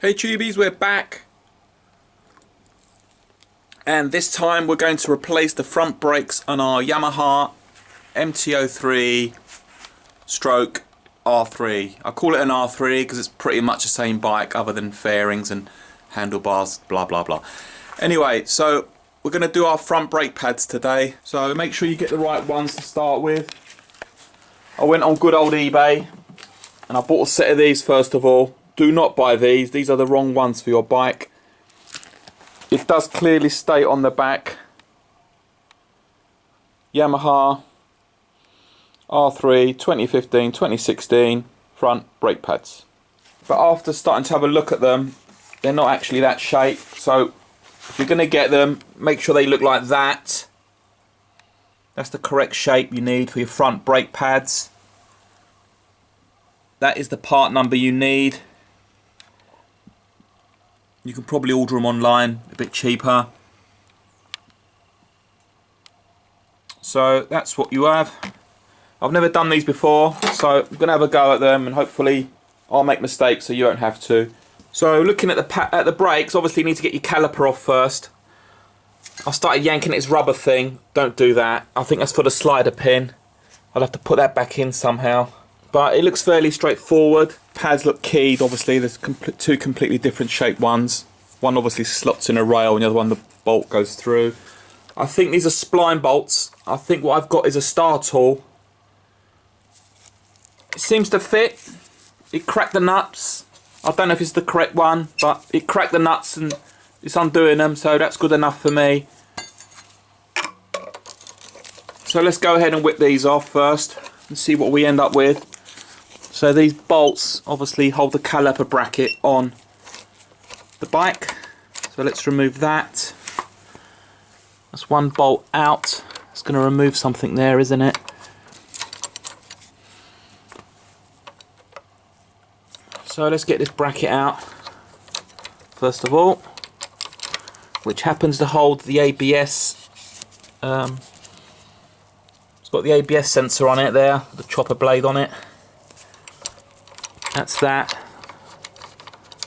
Hey tubies, we're back, and this time we're going to replace the front brakes on our Yamaha MT03 stroke R3. I call it an R3 because it's pretty much the same bike other than fairings and handlebars, blah blah blah. Anyway, so we're going to do our front brake pads today, so make sure you get the right ones to start with. I went on good old eBay and I bought a set of these first of all. Do not buy these are the wrong ones for your bike. It does clearly state on the back Yamaha R3 2015-2016 front brake pads. But after starting to have a look at them, they're not actually that shape, so if you're going to get them, make sure they look like that. That's the correct shape you need for your front brake pads. That is the part number you need. You can probably order them online, a bit cheaper. So that's what you have. I've never done these before, so I'm going to have a go at them and hopefully I'll make mistakes so you won't have to. So looking at the brakes, obviously you need to get your caliper off first. I started yanking at its rubber thing. Don't do that. I think that's for the slider pin. I'll have to put that back in somehow. But it looks fairly straightforward. Pads look keyed, obviously. There's two completely different shaped ones. One obviously slots in a rail and the other one the bolt goes through. I think these are spline bolts. I think what I've got is a star tool. It seems to fit. It cracked the nuts. I don't know if it's the correct one, but it cracked the nuts and it's undoing them, so that's good enough for me. So let's go ahead and whip these off first and see what we end up with. So these bolts obviously hold the caliper bracket on the bike. So let's remove that. That's one bolt out. It's going to remove something there, isn't it? So let's get this bracket out first of all, which happens to hold the ABS. It's got the ABS sensor on it there, the chopper blade on it. That's that.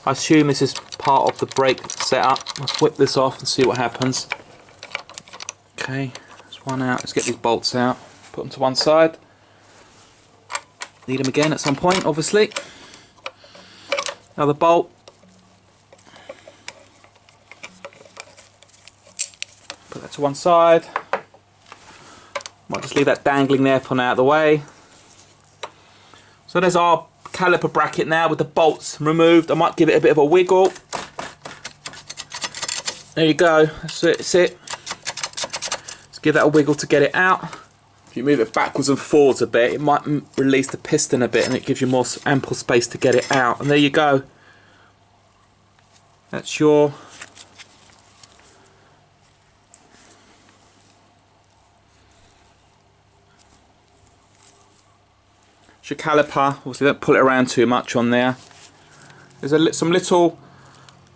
I assume this is part of the brake setup. Let's whip this off and see what happens. Okay, there's one out. Let's get these bolts out. Put them to one side. Need them again at some point, obviously. Another bolt. Put that to one side. Might just leave that dangling there for now out of the way. So there's our caliper bracket now with the bolts removed. I might give it a bit of a wiggle. There you go. That's it. That's it. Let's give that a wiggle to get it out. If you move it backwards and forwards a bit, it might release the piston a bit and it gives you more ample space to get it out. And there you go. That's your caliper. Obviously don't pull it around too much on there. There's some little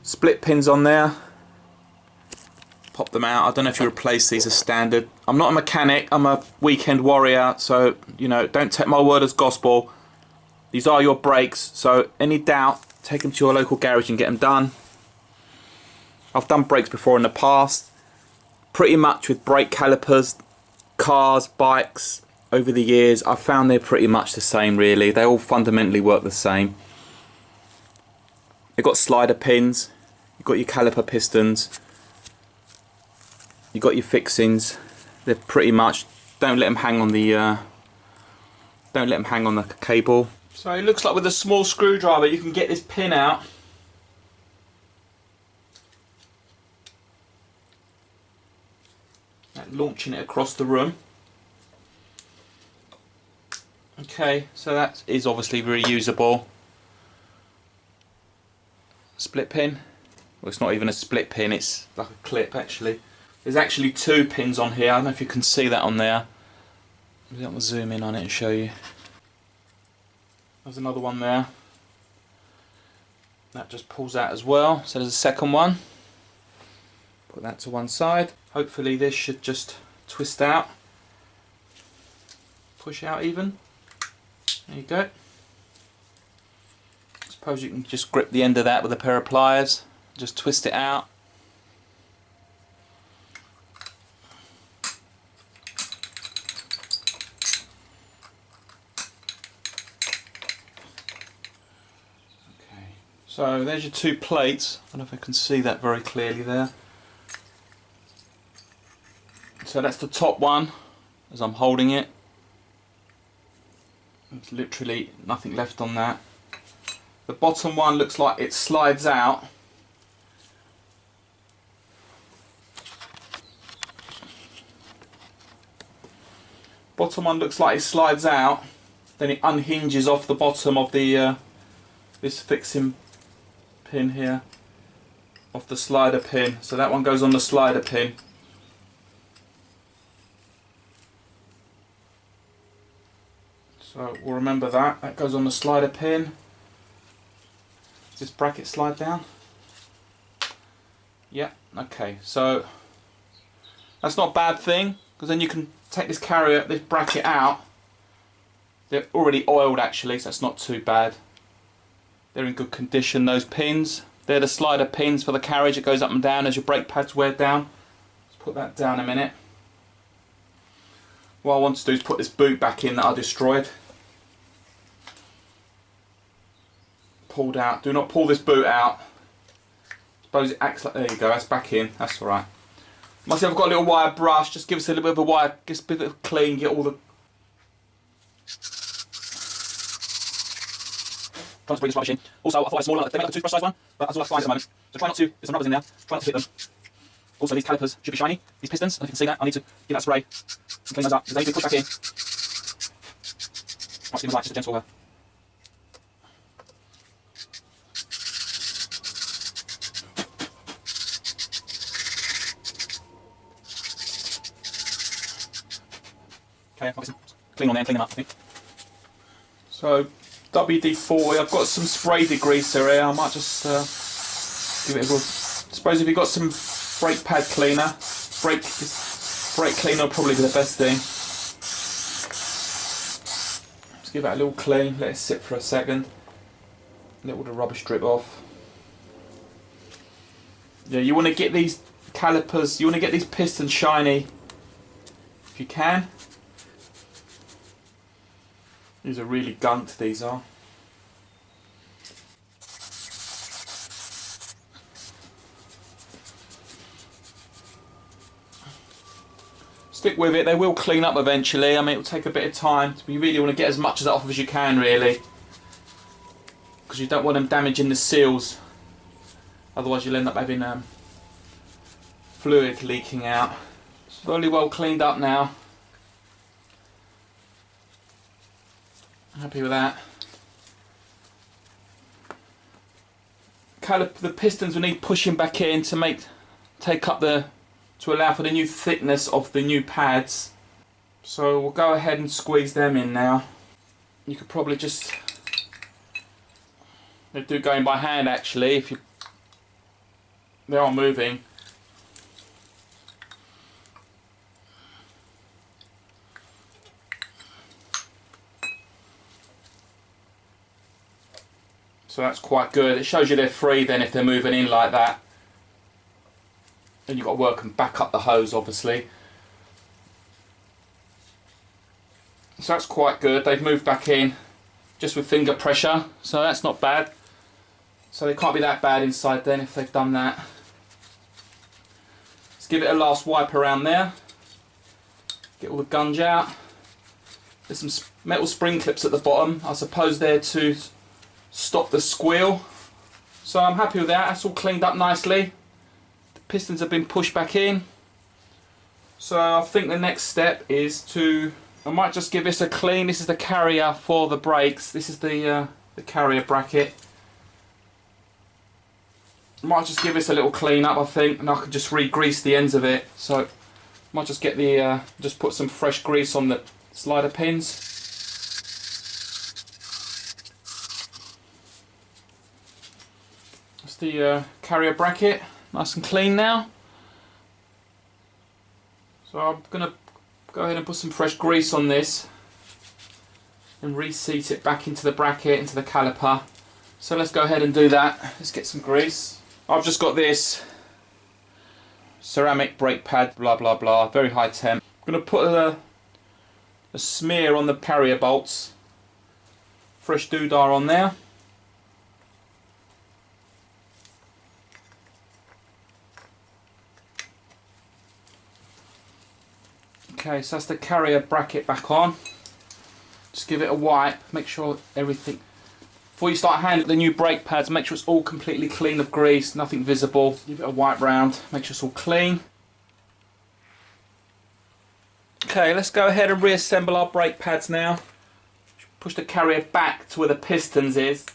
split pins on there. Pop them out. I don't know if you replace these as standard. I'm not a mechanic, I'm a weekend warrior, so you know, don't take my word as gospel. These are your brakes, so any doubt, take them to your local garage and get them done. I've done brakes before in the past. Pretty much with brake calipers, cars, bikes, over the years, I've found they're pretty much the same really. They all fundamentally work the same. You've got slider pins, you've got your caliper pistons, you've got your fixings. They're pretty much, don't let them hang on the cable. So it looks like with a small screwdriver you can get this pin out. Launching it across the room. Okay, so that is obviously reusable. Split pin. Well, it's not even a split pin, it's like a clip actually. There's actually two pins on here. I don't know if you can see that on there. Maybe I'm going to zoom in on it and show you. There's another one there. That just pulls out as well. So there's a second one. Put that to one side. Hopefully this should just twist out. Push out even. There you go. Let's Suppose you can just grip the end of that with a pair of pliers, just twist it out. Okay, so there's your two plates. I don't know if I can see that very clearly there. So that's the top one as I'm holding it. There's literally nothing left on that. The bottom one looks like it slides out. Bottom one looks like it slides out, then it unhinges off the bottom of the this fixing pin here, off the slider pin. So that one goes on the slider pin. So we'll remember that. That goes on the slider pin. Does this bracket slide down? Yeah, okay. So that's not a bad thing, because then you can take this carrier, this bracket out. They're already oiled actually, so that's not too bad. They're in good condition, those pins. They're the slider pins for the carriage. It goes up and down as your brake pads wear down. Let's put that down a minute. What I want to do is put this boot back in that I destroyed. Pulled out. Do not pull this boot out. Suppose it acts like, there you go, that's back in, that's alright. Must have got a little wire brush, just give us a little bit of a wire, just a bit of clean, get all the... Trying to bring this right machine. Also, I thought I had a smaller, they make like a toothbrush size one, but that's all I find at the moment. So try not to, there's some rubbers in there, try not to hit them. Also, these calipers should be shiny, these pistons, I don't know if you can see that, I need to give that a spray and clean those up, because they need to be pushed back in. Right, give them light, just a gentle okay, clean on there and clean them up, I think. So, WD-40, I've got some spray degreaser here, I might just give it a go. I suppose if you've got some brake pad cleaner, brake cleaner will probably be the best thing. Just give that a little clean, let it sit for a second, let all the rubbish drip off. Yeah, you want to get these calipers, you want to get these pistons shiny if you can. These are really gunked, these are. Stick with it, they will clean up eventually. I mean, it'll take a bit of time. You really want to get as much of that off as you can, really. Because you don't want them damaging the seals. Otherwise you'll end up having fluid leaking out. It's fairly well cleaned up now. Happy with that. The pistons will need pushing back in to allow for the new thickness of the new pads. So we'll go ahead and squeeze them in now. You could probably just, they do go in by hand actually if they are moving. So that's quite good. It shows you they're free then if they're moving in like that. Then you've got to work and back up the hose obviously. So that's quite good. They've moved back in just with finger pressure. So that's not bad. So they can't be that bad inside then if they've done that. Let's give it a last wipe around there. Get all the gunge out. There's some metal spring clips at the bottom. I suppose they're to stop the squeal. So I'm happy with that. That's all cleaned up nicely. The pistons have been pushed back in. So I think the next step is I might just give this a clean. This is the carrier for the brakes. This is the carrier bracket. I might just give this a little clean up, I think, and I can just re-grease the ends of it. So I might just get just put some fresh grease on the slider pins. That's the carrier bracket, nice and clean now. So I'm going to go ahead and put some fresh grease on this and reseat it back into the bracket, into the caliper. So let's go ahead and do that. Let's get some grease. I've just got this ceramic brake pad, blah blah blah, very high temp. I'm going to put a smear on the carrier bolts, fresh doodah on there. Okay, so that's the carrier bracket back on. Just give it a wipe, make sure everything, before you start handling the new brake pads, make sure it's all completely clean of grease, nothing visible. Give it a wipe round, make sure it's all clean. Okay, let's go ahead and reassemble our brake pads now. Push the carrier back to where the pistons is.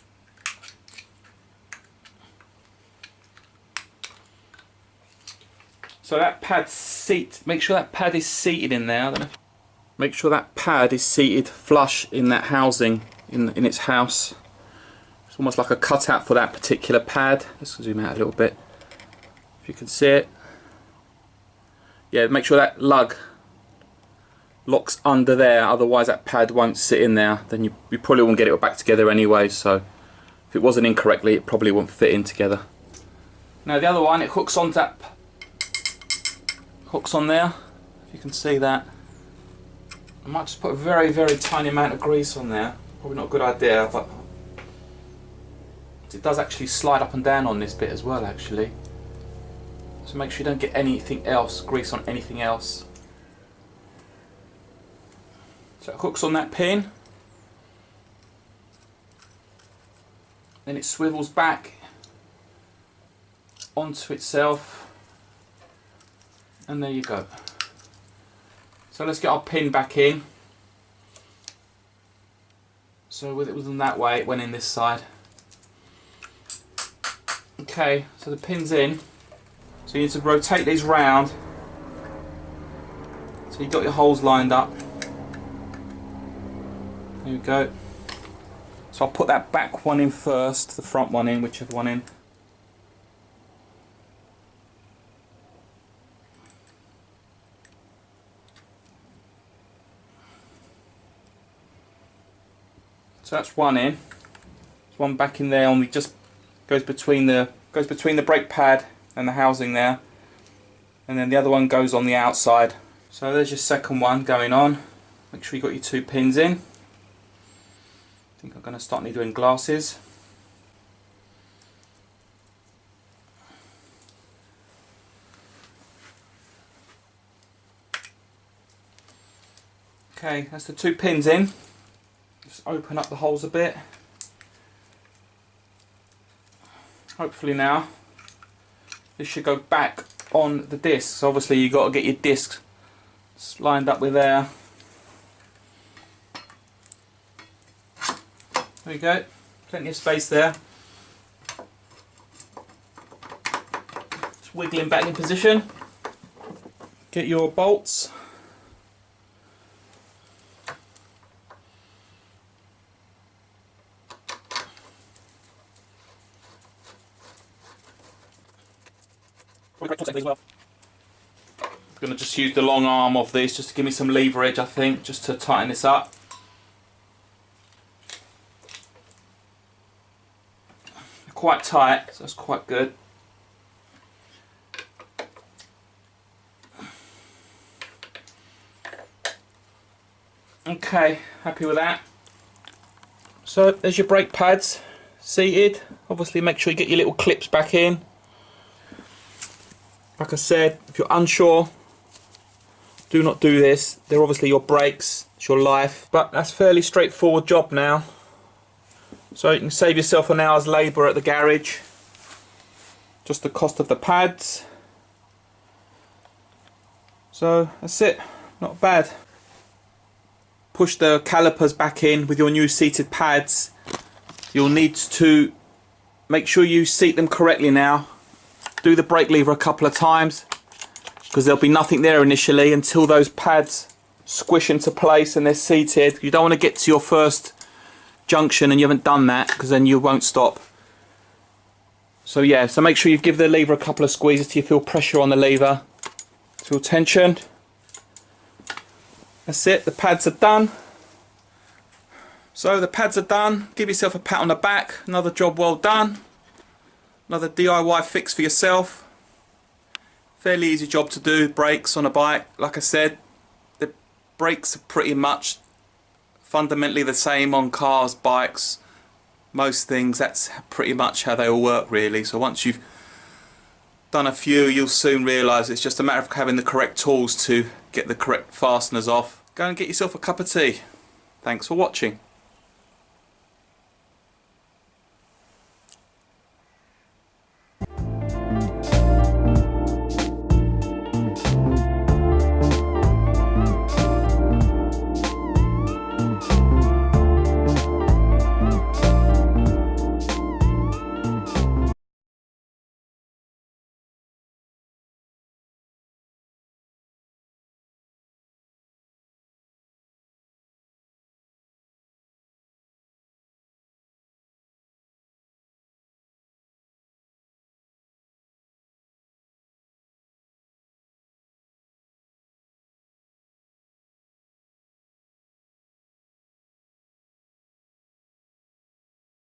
So that pad seat, make sure that pad is seated in there. Make sure that pad is seated flush in that housing, in its house. It's almost like a cutout for that particular pad. Let's zoom out a little bit, if you can see it. Yeah, make sure that lug locks under there, otherwise that pad won't sit in there. Then you probably won't get it back together anyway, so if it wasn't in correctly, it probably won't fit in together. Now the other one, it hooks on that, hooks on there, if you can see that. I might just put a very tiny amount of grease on there, probably not a good idea, but it does actually slide up and down on this bit as well actually. So make sure you don't get anything else, grease on anything else. So it hooks on that pin, then it swivels back onto itself, and there you go. So let's get our pin back in. So with it was in that way, it went in this side. Okay, so the pin's in. So you need to rotate these round. So you've got your holes lined up. There we go. So I'll put that back one in first, the front one in, whichever one in. So that's one in. There's one back in there, only just goes between the brake pad and the housing there, and then the other one goes on the outside. So there's your second one going on. Make sure you got your two pins in. I think I'm going to start doing glasses. Okay, that's the two pins in. Just open up the holes a bit. Hopefully now this should go back on the discs. Obviously you've got to get your discs lined up with there. There you go, plenty of space there. Just wiggling back in position. Get your bolts. I'm going to just use the long arm of this just to give me some leverage, I think, just to tighten this up. Quite tight, so that's quite good. Okay, happy with that. So there's your brake pads seated. Obviously make sure you get your little clips back in. Like I said, if you're unsure, do not do this. They're obviously your brakes, it's your life, but that's a fairly straightforward job now. So you can save yourself an hour's labour at the garage. Just the cost of the pads. So that's it, not bad. Push the calipers back in with your new seated pads. You'll need to make sure you seat them correctly now. Do the brake lever a couple of times, because there'll be nothing there initially until those pads squish into place and they're seated. You don't want to get to your first junction and you haven't done that, because then you won't stop. So yeah, so make sure you give the lever a couple of squeezes till you feel pressure on the lever, feel tension. That's it, the pads are done. So the pads are done. Give yourself a pat on the back. Another job well done. Another DIY fix for yourself. Fairly easy job to do. Brakes on a bike. Like I said, the brakes are pretty much fundamentally the same on cars, bikes, most things. That's pretty much how they all work really. So once you've done a few, you'll soon realise it's just a matter of having the correct tools to get the correct fasteners off. Go and get yourself a cup of tea. Thanks for watching.